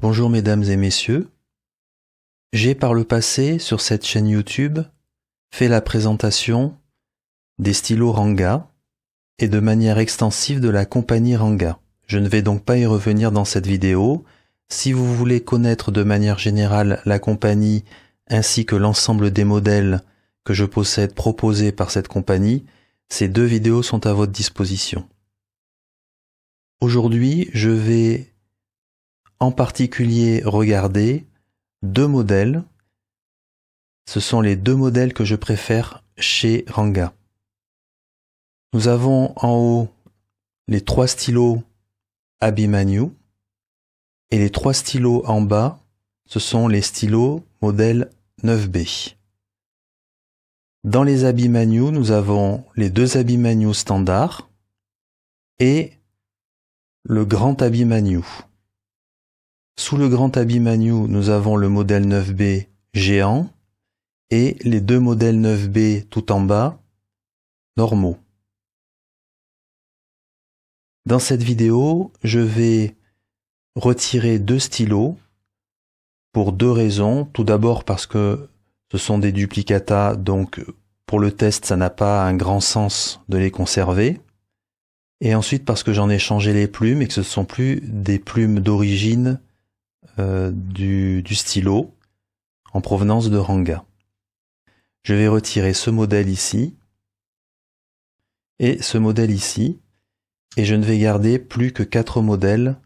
Bonjour mesdames et messieurs, j'ai par le passé sur cette chaîne YouTube fait la présentation des stylos Ranga et de manière extensive de la compagnie Ranga. Je ne vais donc pas y revenir dans cette vidéo. Si vous voulez connaître de manière générale la compagnie ainsi que l'ensemble des modèles que je possède proposés par cette compagnie, ces deux vidéos sont à votre disposition. Aujourd'hui, je vais en particulier regarder deux modèles. Ce sont les deux modèles que je préfère chez Ranga. Nous avons en haut les trois stylos Abhimanyu et les trois stylos en bas, ce sont les stylos modèle 9B. Dans les Abhimanyu, nous avons les deux Abhimanyu standards et le grand Abhimanyu. Sous le grand Abhimanyu, nous avons le modèle 9B géant et les deux modèles 9B tout en bas, normaux. Dans cette vidéo, je vais retirer deux stylos pour deux raisons. Tout d'abord parce que ce sont des duplicata, donc pour le test, ça n'a pas un grand sens de les conserver. Et ensuite parce que j'en ai changé les plumes et que ce ne sont plus des plumes d'origine du stylo en provenance de Ranga. Je vais retirer ce modèle ici et ce modèle ici et je ne vais garder plus que 4 modèles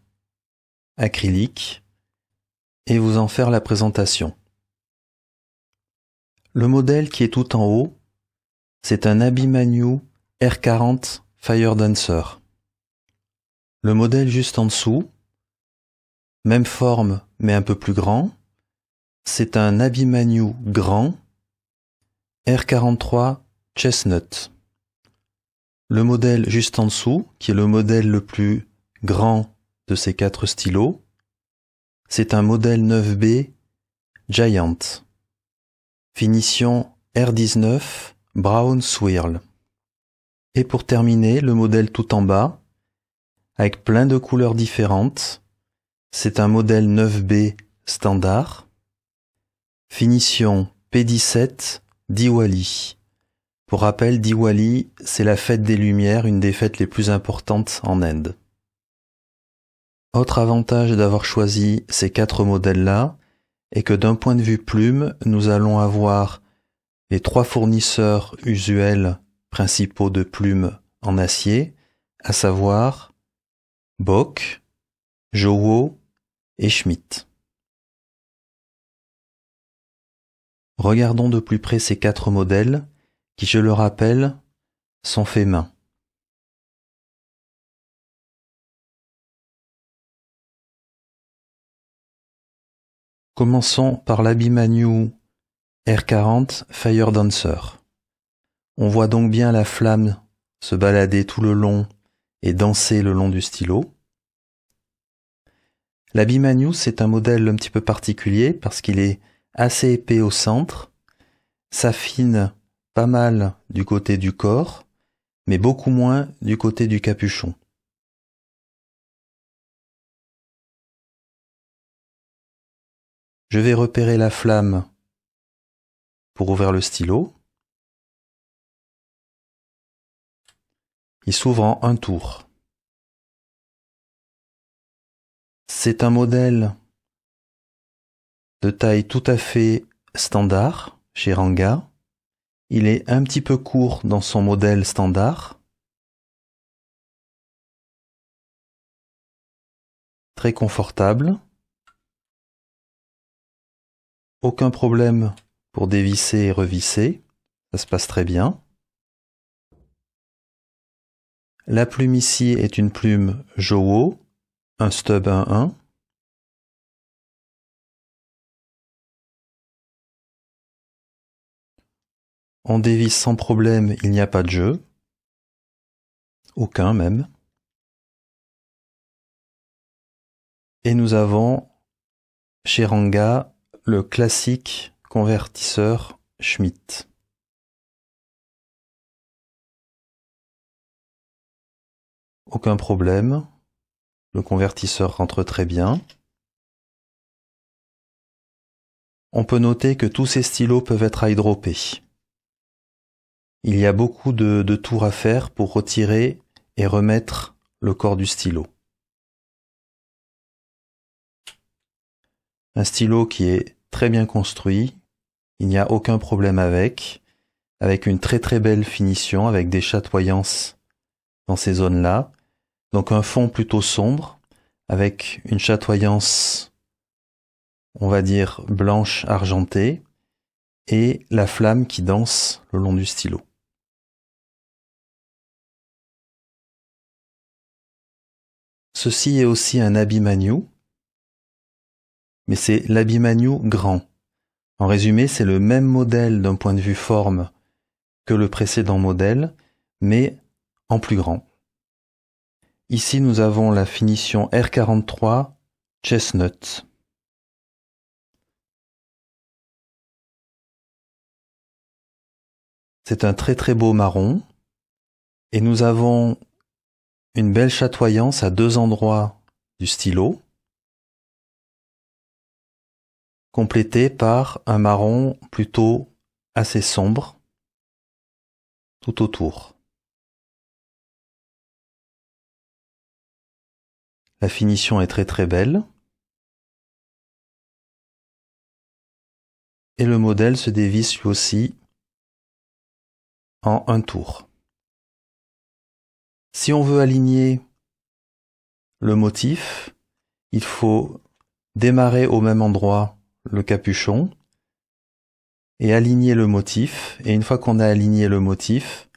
acryliques et vous en faire la présentation. Le modèle qui est tout en haut, c'est un Abhimanyu R40 Fire Dancer. Le modèle juste en dessous, même forme mais un peu plus grand, c'est un Abhimanyu grand R43 Chestnut. Le modèle juste en dessous, qui est le modèle le plus grand de ces 4 stylos, c'est un modèle 9B Giant. Finition R19 Brown Swirl. Et pour terminer, le modèle tout en bas, avec plein de couleurs différentes, c'est un modèle 9B standard. Finition P17 Diwali. Pour rappel, Diwali, c'est la fête des Lumières, une des fêtes les plus importantes en Inde. Autre avantage d'avoir choisi ces 4 modèles-là est que d'un point de vue plume, nous allons avoir les 3 fournisseurs usuels principaux de plumes en acier, à savoir Bock, Jowo et Schmidt. Regardons de plus près ces 4 modèles qui, je le rappelle, sont faits main. Commençons par l'Abhimanyu R40 Fire Dancer. On voit donc bien la flamme se balader tout le long et danser le long du stylo. L'Abhimanyu, c'est un modèle un petit peu particulier parce qu'il est assez épais au centre, s'affine pas mal du côté du corps, mais beaucoup moins du côté du capuchon. Je vais repérer la flamme pour ouvrir le stylo. Il s'ouvre en un tour. C'est un modèle de taille tout à fait standard chez Ranga. Il est un petit peu court dans son modèle standard. Très confortable. Aucun problème pour dévisser et revisser. Ça se passe très bien. La plume ici est une plume Jowo, un stub 1.1. On dévisse sans problème, il n'y a pas de jeu. Aucun même. Et nous avons chez Ranga le classique convertisseur Schmidt. Aucun problème. Le convertisseur rentre très bien. On peut noter que tous ces stylos peuvent être eyedroppés. Il y a beaucoup de tours à faire pour retirer et remettre le corps du stylo. Un stylo qui est très bien construit, il n'y a aucun problème avec une très très belle finition, avec des chatoyances dans ces zones-là. Donc un fond plutôt sombre, avec une chatoyance, on va dire, blanche argentée, et la flamme qui danse le long du stylo. Ceci est aussi un Abhimanyu, mais c'est l'Abhimanyu grand. En résumé, c'est le même modèle d'un point de vue forme que le précédent modèle, mais en plus grand. Ici, nous avons la finition R43 Chestnut. C'est un très très beau marron, et nous avons une belle chatoyance à deux endroits du stylo, complétée par un marron plutôt assez sombre tout autour. La finition est très très belle. Et le modèle se dévisse lui aussi en un tour. Si on veut aligner le motif, il faut démarrer au même endroit le capuchon et aligner le motif. Et une fois qu'on a aligné le motif,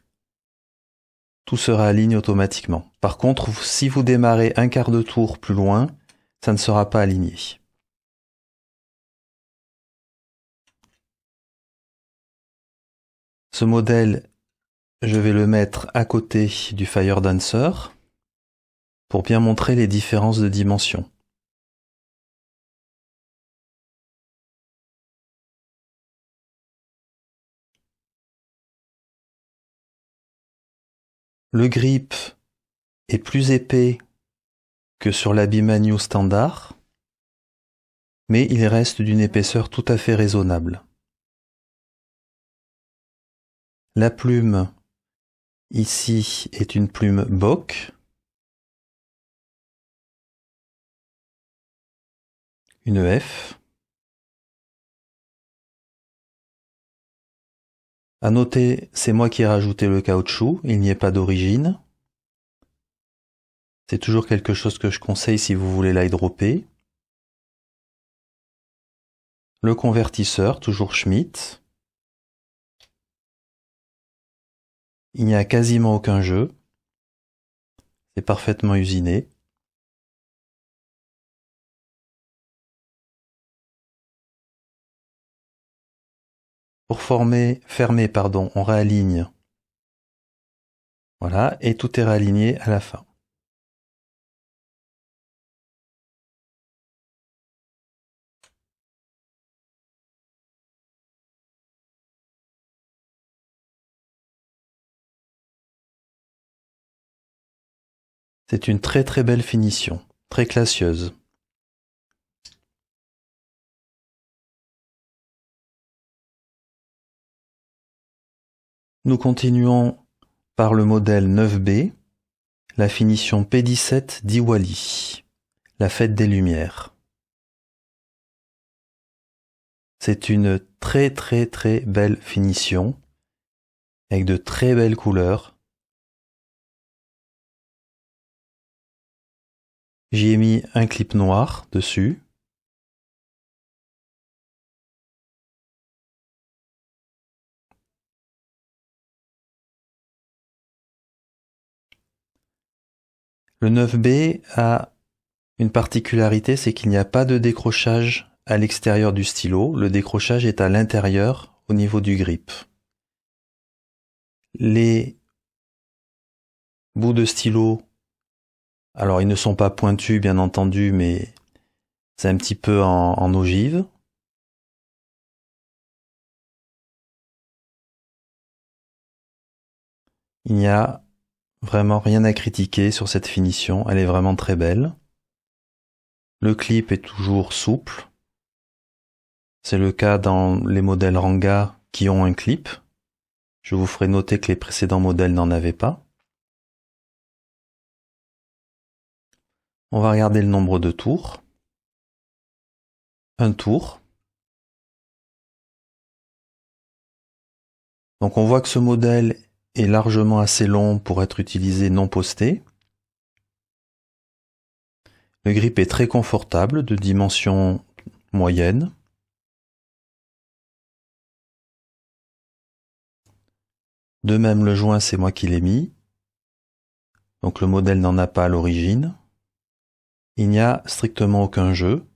tout sera aligné automatiquement. Par contre, si vous démarrez un quart de tour plus loin, ça ne sera pas aligné. Ce modèle, je vais le mettre à côté du Fire Dancer pour bien montrer les différences de dimension. Le grip est plus épais que sur l'Abhimanyu standard, mais il reste d'une épaisseur tout à fait raisonnable. La plume ici est une plume Bock, une F. À noter, c'est moi qui ai rajouté le caoutchouc, il n'y est pas d'origine. C'est toujours quelque chose que je conseille si vous voulez l'eyedropper. Le convertisseur, toujours Schmidt. Il n'y a quasiment aucun jeu. C'est parfaitement usiné. Pour fermer, on réaligne. Voilà, et tout est réaligné à la fin. C'est une très très belle finition, très classieuse. Nous continuons par le modèle 9B, la finition P17 Diwali, la fête des Lumières. C'est une très très très belle finition, avec de très belles couleurs. J'y ai mis un clip noir dessus. Le 9B a une particularité, c'est qu'il n'y a pas de décrochage à l'extérieur du stylo. Le décrochage est à l'intérieur, au niveau du grip. Les bouts de stylo, alors ils ne sont pas pointus bien entendu, mais c'est un petit peu en ogive. Il n'y a vraiment rien à critiquer sur cette finition, elle est vraiment très belle. Le clip est toujours souple. C'est le cas dans les modèles Ranga qui ont un clip. Je vous ferai noter que les précédents modèles n'en avaient pas. On va regarder le nombre de tours. Un tour. Donc on voit que ce modèle est largement assez long pour être utilisé non posté. Le grip est très confortable, de dimension moyenne. De même, le joint, c'est moi qui l'ai mis. Donc le modèle n'en a pas à l'origine. Il n'y a strictement aucun jeu.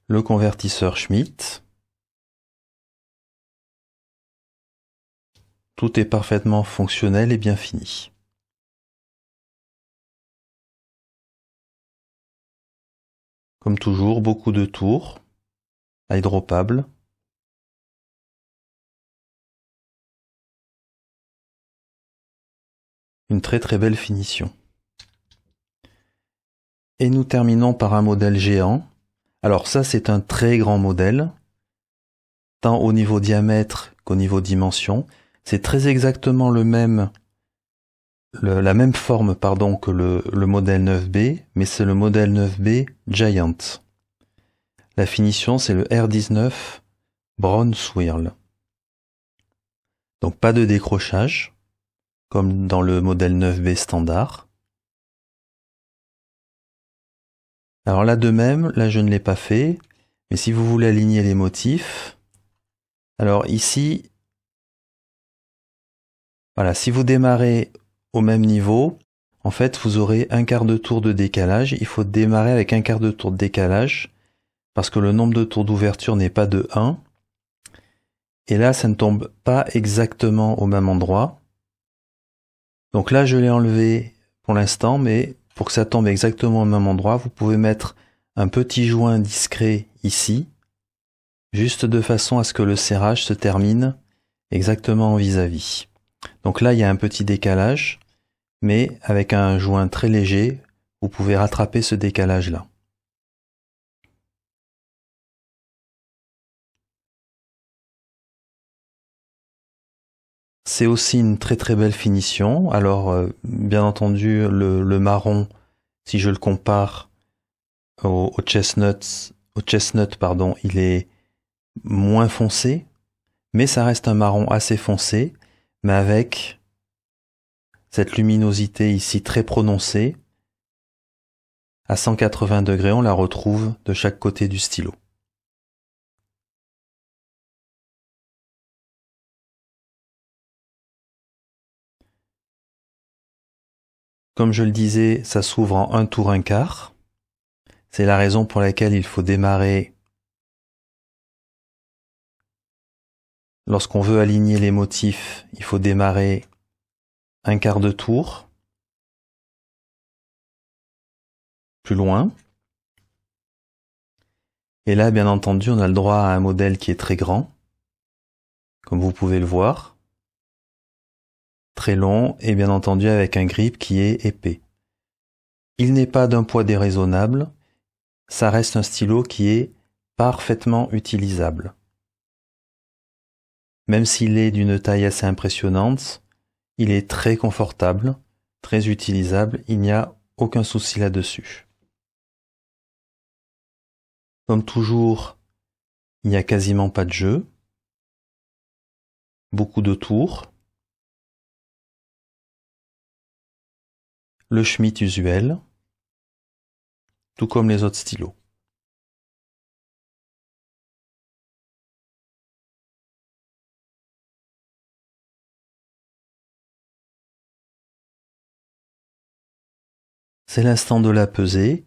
Le convertisseur Schmitt. Tout est parfaitement fonctionnel et bien fini. Comme toujours, beaucoup de tours, hydropables. Une très très belle finition. Et nous terminons par un modèle géant. Alors ça, c'est un très grand modèle, tant au niveau diamètre qu'au niveau dimension. C'est très exactement la même forme que le modèle 9B, mais c'est le modèle 9B Giant. La finition, c'est le R19 Brown Swirl. Donc pas de décrochage, comme dans le modèle 9B standard. Alors là de même, là je ne l'ai pas fait, mais si vous voulez aligner les motifs, alors ici, voilà, si vous démarrez au même niveau, en fait vous aurez un quart de tour de décalage. Il faut démarrer avec un quart de tour de décalage, parce que le nombre de tours d'ouverture n'est pas de 1. Et là, ça ne tombe pas exactement au même endroit. Donc là, je l'ai enlevé pour l'instant, mais pour que ça tombe exactement au même endroit, vous pouvez mettre un petit joint discret ici, juste de façon à ce que le serrage se termine exactement en vis-à-vis. Donc là, il y a un petit décalage, mais avec un joint très léger, vous pouvez rattraper ce décalage-là. C'est aussi une très très belle finition. Alors, bien entendu, le marron, si je le compare au chestnut, il est moins foncé, mais ça reste un marron assez foncé, mais avec cette luminosité ici très prononcée. À 180 degrés, on la retrouve de chaque côté du stylo. Comme je le disais, ça s'ouvre en un tour un quart. C'est la raison pour laquelle il faut démarrer. Lorsqu'on veut aligner les motifs, il faut démarrer un quart de tour. Plus loin. Et là, bien entendu, on a le droit à un modèle qui est très grand, comme vous pouvez le voir. Très long et bien entendu avec un grip qui est épais. Il n'est pas d'un poids déraisonnable, ça reste un stylo qui est parfaitement utilisable. Même s'il est d'une taille assez impressionnante, il est très confortable, très utilisable, il n'y a aucun souci là-dessus. Comme toujours, il n'y a quasiment pas de jeu, beaucoup de tours, le Schmitt usuel, tout comme les autres stylos. C'est l'instant de la pesée.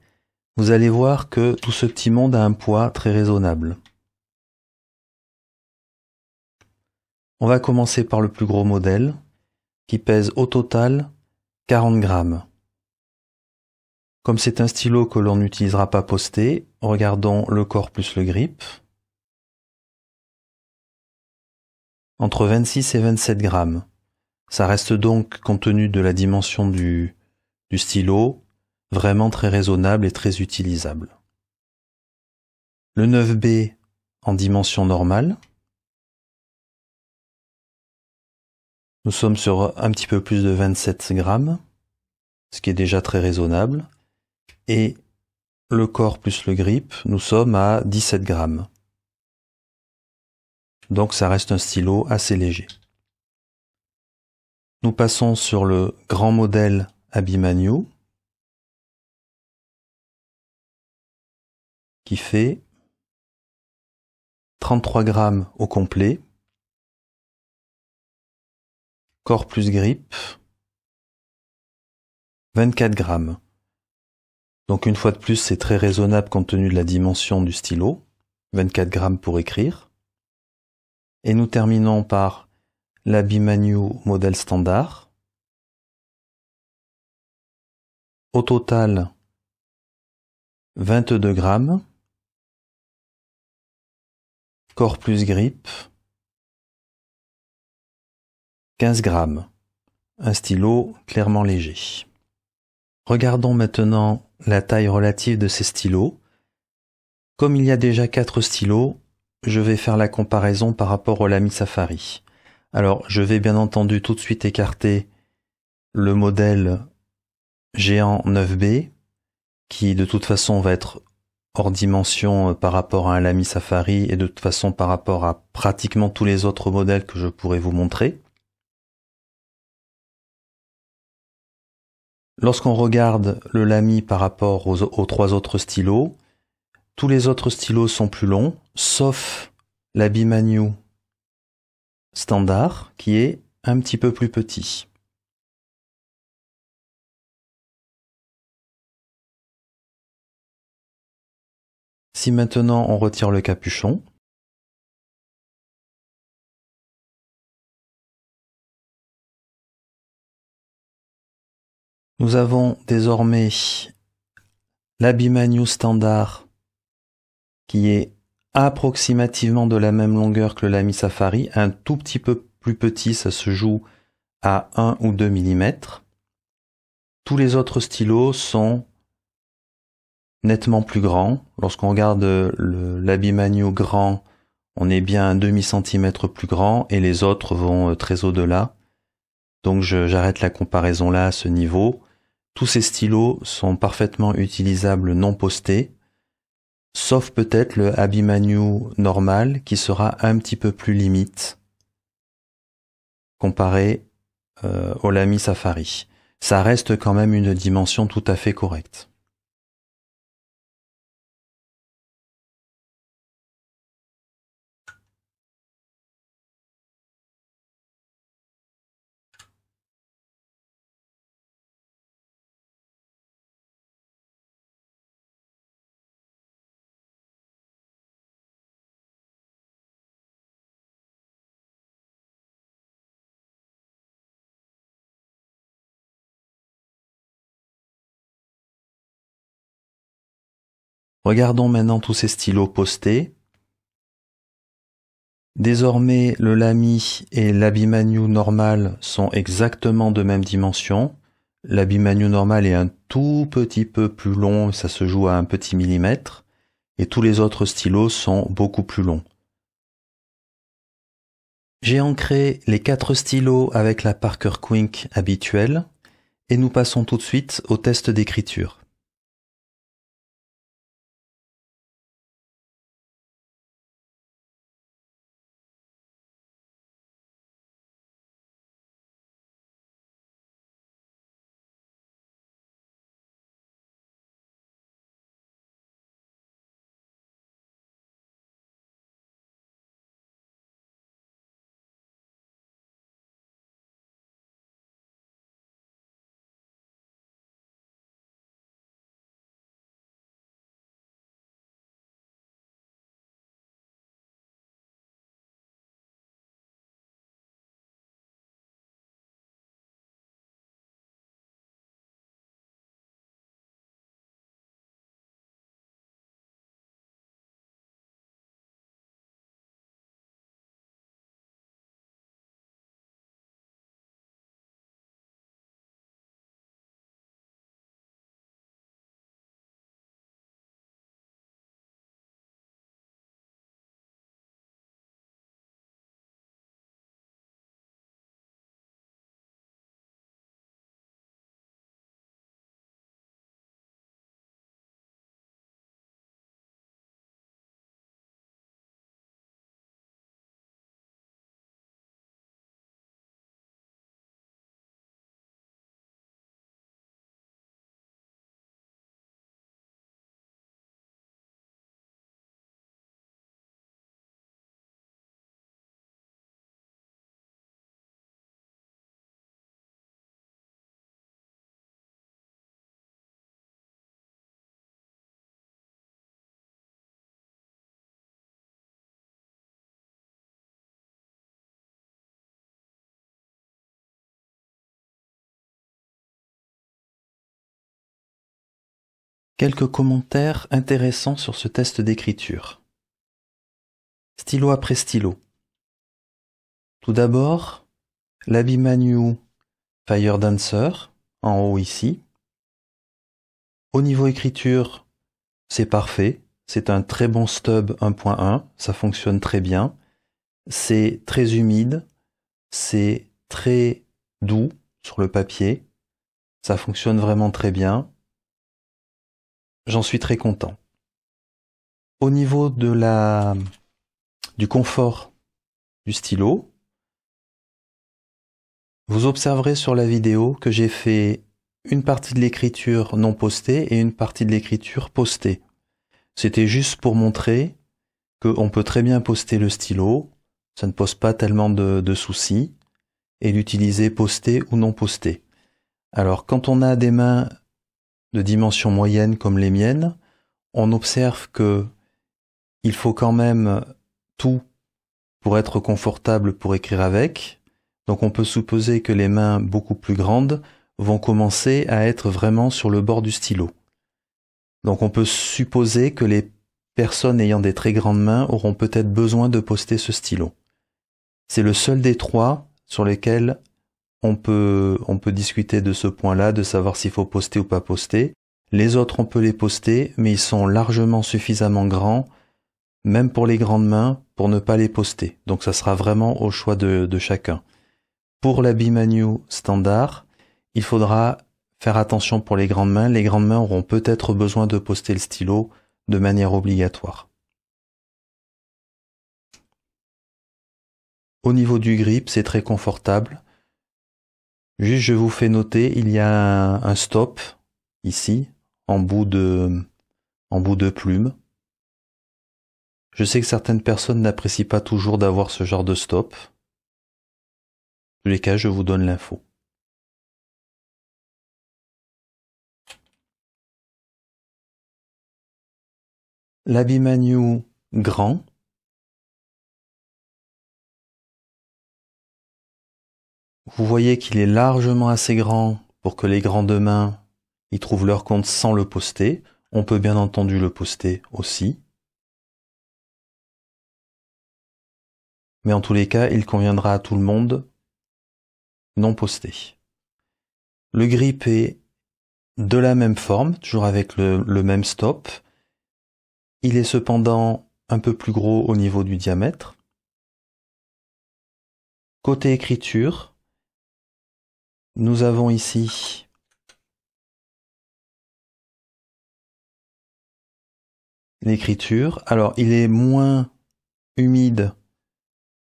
Vous allez voir que tout ce petit monde a un poids très raisonnable. On va commencer par le plus gros modèle, qui pèse au total 40 grammes. Comme c'est un stylo que l'on n'utilisera pas posté, regardons le corps plus le grip. Entre 26 et 27 grammes. Ça reste donc, compte tenu de la dimension du stylo, vraiment très raisonnable et très utilisable. Le 9B en dimension normale. Nous sommes sur un petit peu plus de 27 grammes, ce qui est déjà très raisonnable. Et le corps plus le grip, nous sommes à 17 grammes. Donc ça reste un stylo assez léger. Nous passons sur le grand modèle Abimanyu, qui fait 33 grammes au complet, corps plus grip, 24 grammes. Donc une fois de plus, c'est très raisonnable compte tenu de la dimension du stylo, 24 grammes pour écrire. Et nous terminons par l'Abimanyu modèle standard. Au total, 22 grammes, corps plus grip, 15 grammes. Un stylo clairement léger. Regardons maintenant la taille relative de ces stylos. Comme il y a déjà 4 stylos, je vais faire la comparaison par rapport au Lamy Safari. Alors, je vais bien entendu tout de suite écarter le modèle géant 9B, qui de toute façon va être hors dimension par rapport à un Lamy Safari et de toute façon par rapport à pratiquement tous les autres modèles que je pourrais vous montrer. Lorsqu'on regarde le Lamy par rapport aux 3 autres stylos, tous les autres stylos sont plus longs, sauf l'Abimanyu standard, qui est un petit peu plus petit. Si maintenant on retire le capuchon, nous avons désormais l'Abimanyu standard, qui est approximativement de la même longueur que le Lamy Safari, un tout petit peu plus petit, ça se joue à 1 ou 2 mm. Tous les autres stylos sont nettement plus grands. Lorsqu'on regarde l'Abimanyu grand, on est bien un demi-centimètre plus grand et les autres vont très au-delà. Donc j'arrête la comparaison là à ce niveau. Tous ces stylos sont parfaitement utilisables non postés, sauf peut-être le Abimanyu normal qui sera un petit peu plus limite comparé au Lamy Safari. Ça reste quand même une dimension tout à fait correcte. Regardons maintenant tous ces stylos postés. Désormais, le Lamy et l'Abimanyu normal sont exactement de même dimension. L'Abimanyu normal est un tout petit peu plus long, ça se joue à un petit millimètre, et tous les autres stylos sont beaucoup plus longs. J'ai ancré les 4 stylos avec la Parker Quink habituelle, et nous passons tout de suite au test d'écriture. Quelques commentaires intéressants sur ce test d'écriture. Stylo après stylo. Tout d'abord, l'Abimanyu Fire Dancer, en haut ici. Au niveau écriture, c'est parfait. C'est un très bon stub 1.1, ça fonctionne très bien. C'est très humide, c'est très doux sur le papier. Ça fonctionne vraiment très bien. J'en suis très content. Au niveau du confort du stylo, vous observerez sur la vidéo que j'ai fait une partie de l'écriture non postée et une partie de l'écriture postée. C'était juste pour montrer qu'on peut très bien poster le stylo, ça ne pose pas tellement de soucis, et l'utiliser posté ou non posté. Alors quand on a des mains de dimension moyenne comme les miennes, on observe que il faut quand même tout pour être confortable pour écrire avec. Donc on peut supposer que les mains beaucoup plus grandes vont commencer à être vraiment sur le bord du stylo. Donc on peut supposer que les personnes ayant des très grandes mains auront peut-être besoin de poster ce stylo. C'est le seul des trois sur lesquels on peut discuter de ce point-là, de savoir s'il faut poster ou pas poster. Les autres, on peut les poster, mais ils sont largement suffisamment grands, même pour les grandes mains, pour ne pas les poster. Donc ça sera vraiment au choix de chacun. Pour l'Abimanyu standard, il faudra faire attention pour les grandes mains. Les grandes mains auront peut-être besoin de poster le stylo de manière obligatoire. Au niveau du grip, c'est très confortable. Juste, je vous fais noter, il y a un stop ici, en bout de plume. Je sais que certaines personnes n'apprécient pas toujours d'avoir ce genre de stop. En tous les cas, je vous donne l'info. L'Abimanyu grand. Vous voyez qu'il est largement assez grand pour que les grandes mains y trouvent leur compte sans le poster. On peut bien entendu le poster aussi. Mais en tous les cas, il conviendra à tout le monde non posté. Le grip est de la même forme, toujours avec le même stop. Il est cependant un peu plus gros au niveau du diamètre. Côté écriture, nous avons ici l'écriture. Alors, il est moins humide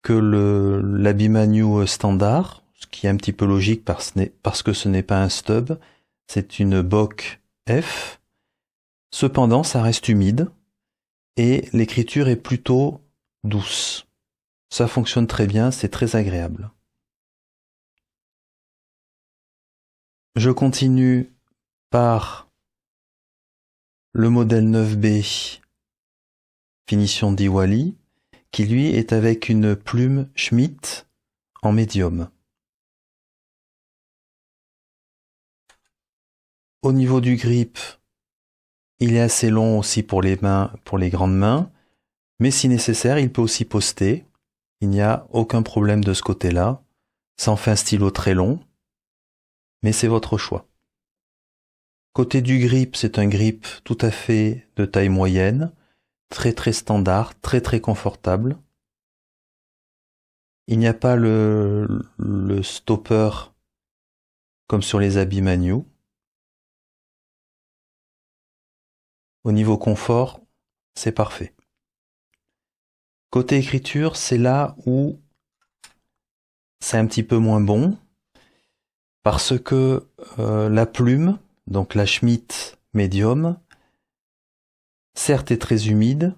que l'Abimanyu standard, ce qui est un petit peu logique parce que ce n'est pas un stub, c'est une Bock F. Cependant, ça reste humide et l'écriture est plutôt douce. Ça fonctionne très bien, c'est très agréable. Je continue par le modèle 9B finition Diwali, qui lui est avec une plume Schmidt en médium. Au niveau du grip, il est assez long aussi pour les mains, pour les grandes mains, mais si nécessaire, il peut aussi poster. Il n'y a aucun problème de ce côté-là. Ça en fait un stylo très long, mais c'est votre choix. Côté du grip, c'est un grip tout à fait de taille moyenne, très très standard, très très confortable. Il n'y a pas le stopper comme sur les Abimanyu. Au niveau confort, c'est parfait. Côté écriture, c'est là où c'est un petit peu moins bon, parce que la plume, donc la Schmidt Medium, certes est très humide,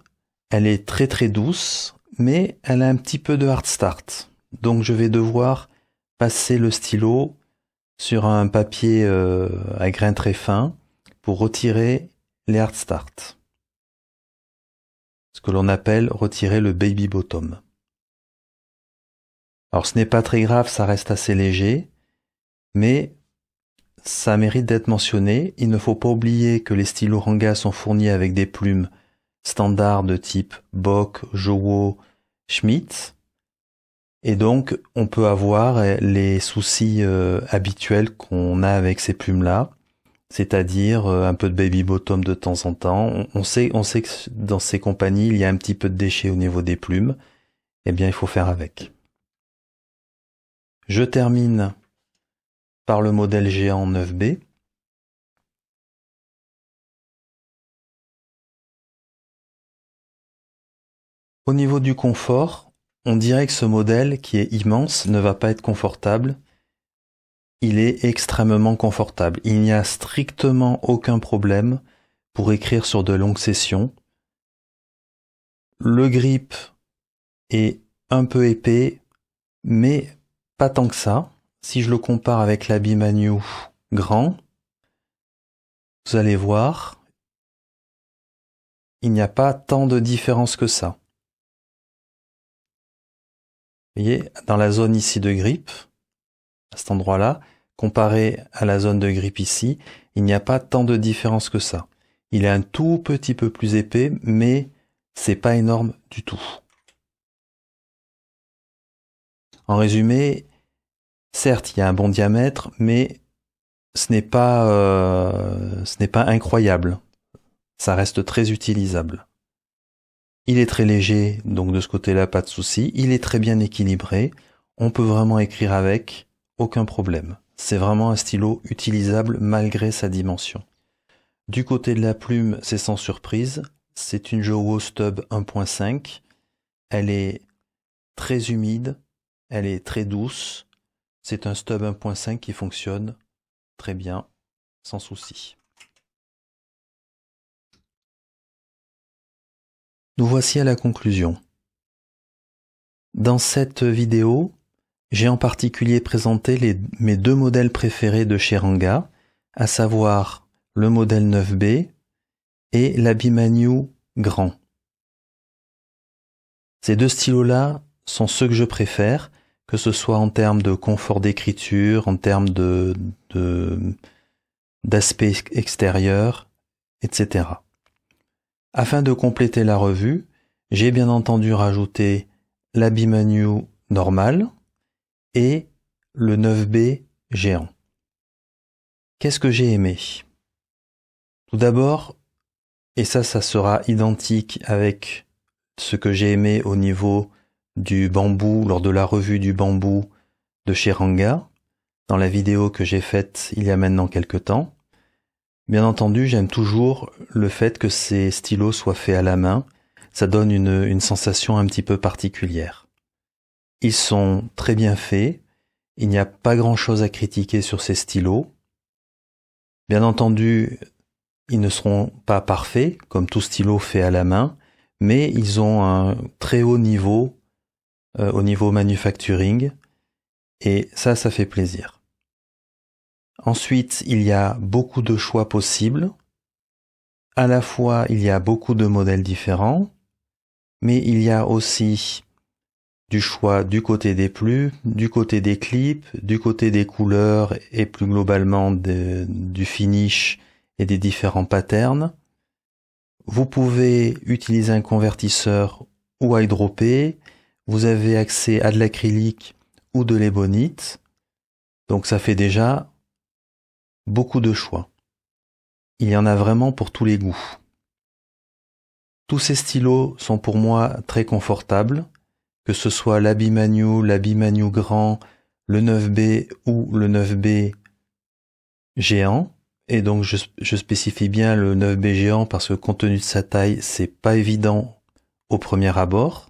elle est très très douce, mais elle a un petit peu de hard start. Donc je vais devoir passer le stylo sur un papier à grains très fins pour retirer les hard start. Ce que l'on appelle retirer le baby bottom. Alors ce n'est pas très grave, ça reste assez léger, mais ça mérite d'être mentionné. Il ne faut pas oublier que les stylos Ranga sont fournis avec des plumes standards de type Bock, Jowo, Schmidt. Et donc, on peut avoir les soucis habituels qu'on a avec ces plumes-là, c'est-à-dire un peu de baby bottom de temps en temps. On sait que dans ces compagnies, il y a un petit peu de déchets au niveau des plumes. Eh bien, il faut faire avec. Je termine par le modèle géant 9B. Au niveau du confort, on dirait que ce modèle, qui est immense, ne va pas être confortable. Il est extrêmement confortable. Il n'y a strictement aucun problème pour écrire sur de longues sessions. Le grip est un peu épais, mais pas tant que ça. Si je le compare avec l'Abhimanyu grand, vous allez voir, il n'y a pas tant de différence que ça. Vous voyez, dans la zone ici de grip, à cet endroit-là, comparé à la zone de grip ici, il n'y a pas tant de différence que ça. Il est un tout petit peu plus épais, mais c'est pas énorme du tout. En résumé, certes, il y a un bon diamètre, mais ce n'est pas incroyable. Ça reste très utilisable. Il est très léger, donc de ce côté-là, pas de souci. Il est très bien équilibré. On peut vraiment écrire avec, aucun problème. C'est vraiment un stylo utilisable malgré sa dimension. Du côté de la plume, c'est sans surprise. C'est une Jowo Stub 1.5. Elle est très humide, elle est très douce. C'est un Stub 1.5 qui fonctionne très bien, sans souci. Nous voici à la conclusion. Dans cette vidéo, j'ai en particulier présenté mes deux modèles préférés de chez Ranga, à savoir le modèle 9B et l'Abhimanyu grand. Ces deux stylos-là sont ceux que je préfère, que ce soit en termes de confort d'écriture, en termes d'aspect extérieur, etc. Afin de compléter la revue, j'ai bien entendu rajouté l'Abhimanyu normal et le 9B géant. Qu'est-ce que j'ai aimé? Tout d'abord, et ça sera identique avec ce que j'ai aimé au niveau du bambou, lors de la revue du bambou de chez Ranga, dans la vidéo que j'ai faite il y a maintenant quelques temps. Bien entendu, j'aime toujours le fait que ces stylos soient faits à la main. Ça donne une sensation un petit peu particulière. Ils sont très bien faits. Il n'y a pas grand-chose à critiquer sur ces stylos. Bien entendu, ils ne seront pas parfaits, comme tout stylo fait à la main, mais ils ont un très haut niveau au niveau manufacturing, et ça fait plaisir. Ensuite, il y a beaucoup de choix possibles. À la fois, il y a beaucoup de modèles différents, mais il y a aussi du choix du côté des plumes, du côté des clips, du côté des couleurs et plus globalement du finish et des différents patterns. Vous pouvez utiliser un convertisseur ou à hydropée. Vous avez accès à de l'acrylique ou de l'ébonite. Donc ça fait déjà beaucoup de choix. Il y en a vraiment pour tous les goûts. Tous ces stylos sont pour moi très confortables, que ce soit l'Abhimanyu grand, le 9B ou le 9B géant. Et donc je spécifie bien le 9B géant parce que compte tenu de sa taille, c'est pas évident au premier abord.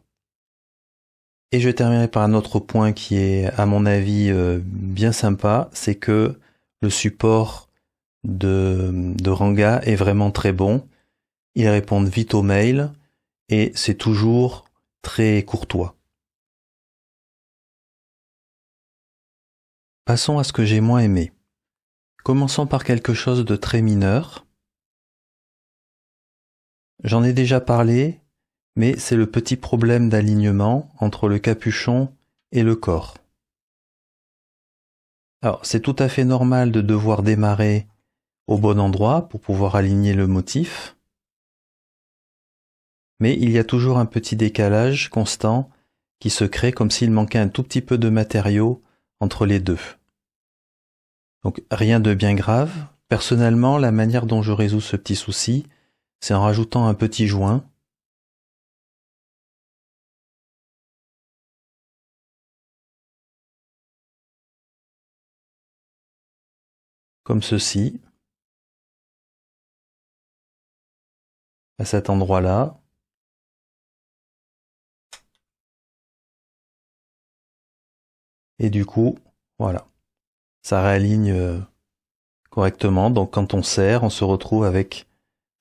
Et je terminerai par un autre point qui est à mon avis bien sympa, c'est que le support de Ranga est vraiment très bon. Ils répondent vite aux mails et c'est toujours très courtois. Passons à ce que j'ai moins aimé. Commençons par quelque chose de très mineur. J'en ai déjà parlé, mais c'est le petit problème d'alignement entre le capuchon et le corps. Alors, c'est tout à fait normal de devoir démarrer au bon endroit pour pouvoir aligner le motif. Mais il y a toujours un petit décalage constant qui se crée comme s'il manquait un tout petit peu de matériau entre les deux. Donc rien de bien grave. Personnellement, la manière dont je résous ce petit souci, c'est en rajoutant un petit joint. Comme ceci. À cet endroit-là. Et du coup, voilà. Ça réaligne correctement. Donc quand on serre, on se retrouve avec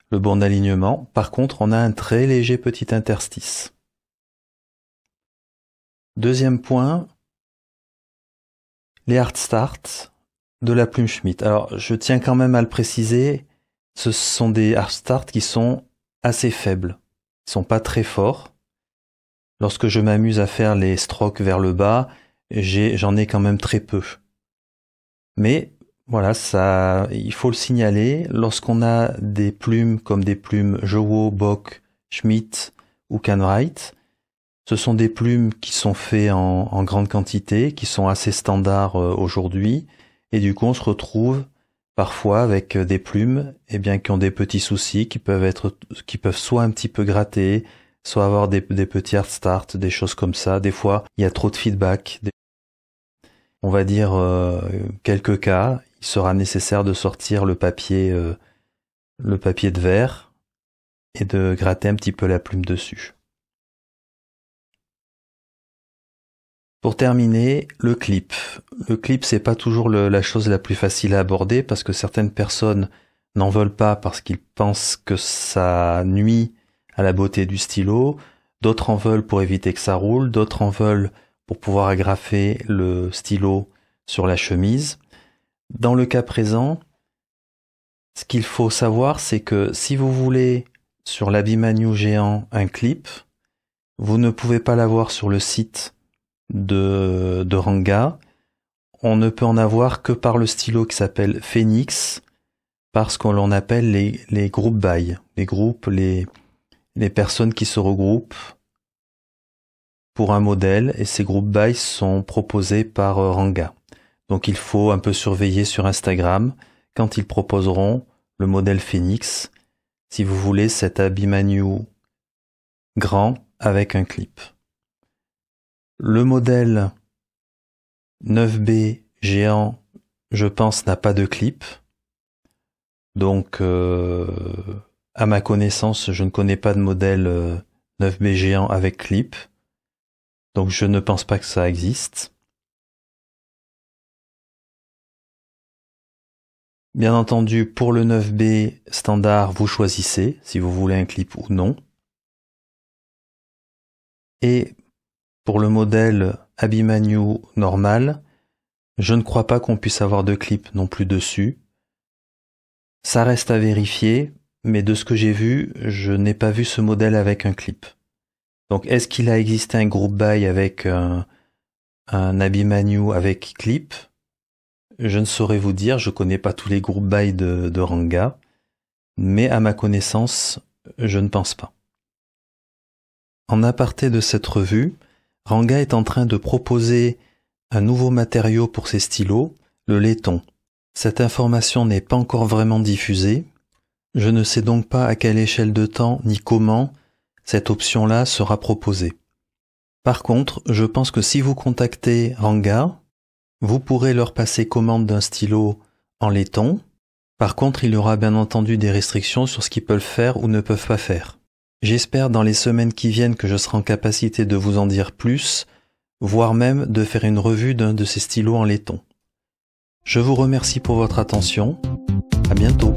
le bon alignement. Par contre, on a un très léger petit interstice. Deuxième point, les hard starts de la plume Schmidt. Alors, je tiens quand même à le préciser, ce sont des hard starts qui sont assez faibles. Ils sont pas très forts. Lorsque je m'amuse à faire les strokes vers le bas, j'en ai quand même très peu. Mais voilà, ça, il faut le signaler. Lorsqu'on a des plumes comme des plumes Jowo, Bock, Schmidt ou Kanwright, ce sont des plumes qui sont faites en grande quantité, qui sont assez standards aujourd'hui, et du coup on se retrouve parfois avec des plumes, qui ont des petits soucis, qui peuvent soit un petit peu gratter, soit avoir des petits hard start, des choses comme ça. Des fois, il y a trop de feedback. On va dire quelques cas, il sera nécessaire de sortir le papier de verre et de gratter un petit peu la plume dessus. Pour terminer, le clip. Le clip, c'est pas toujours la chose la plus facile à aborder parce que certaines personnes n'en veulent pas parce qu'ils pensent que ça nuit à la beauté du stylo. D'autres en veulent pour éviter que ça roule. D'autres en veulent pour pouvoir agrafer le stylo sur la chemise. Dans le cas présent, ce qu'il faut savoir, c'est que si vous voulez sur l'Abhimanyu géant un clip, vous ne pouvez pas l'avoir sur le site de Ranga. On ne peut en avoir que par le stylo qui s'appelle Phoenix, parce qu'on l'on appelle les groupes buy, les personnes qui se regroupent pour un modèle, et ces groupes buy sont proposés par Ranga. Donc il faut un peu surveiller sur Instagram quand ils proposeront le modèle Phoenix, si vous voulez cet Abhimanyu grand avec un clip. Le modèle 9B géant, je pense, n'a pas de clip. Donc, à ma connaissance, je ne connais pas de modèle 9B géant avec clip. Donc, je ne pense pas que ça existe. Bien entendu, pour le 9B standard, vous choisissez si vous voulez un clip ou non. Et pour le modèle Abhimanyu normal, je ne crois pas qu'on puisse avoir de clip non plus dessus. Ça reste à vérifier, mais de ce que j'ai vu, je n'ai pas vu ce modèle avec un clip. Donc est-ce qu'il a existé un groupe buy avec un Abhimanyu avec clip? Je ne saurais vous dire, je connais pas tous les groupes buy de Ranga, mais à ma connaissance, je ne pense pas. En aparté de cette revue, Ranga est en train de proposer un nouveau matériau pour ses stylos, le laiton. Cette information n'est pas encore vraiment diffusée. Je ne sais donc pas à quelle échelle de temps ni comment cette option-là sera proposée. Par contre, je pense que si vous contactez Ranga, vous pourrez leur passer commande d'un stylo en laiton. Par contre, il y aura bien entendu des restrictions sur ce qu'ils peuvent faire ou ne peuvent pas faire. J'espère dans les semaines qui viennent que je serai en capacité de vous en dire plus, voire même de faire une revue d'un de ces stylos en laiton. Je vous remercie pour votre attention. À bientôt.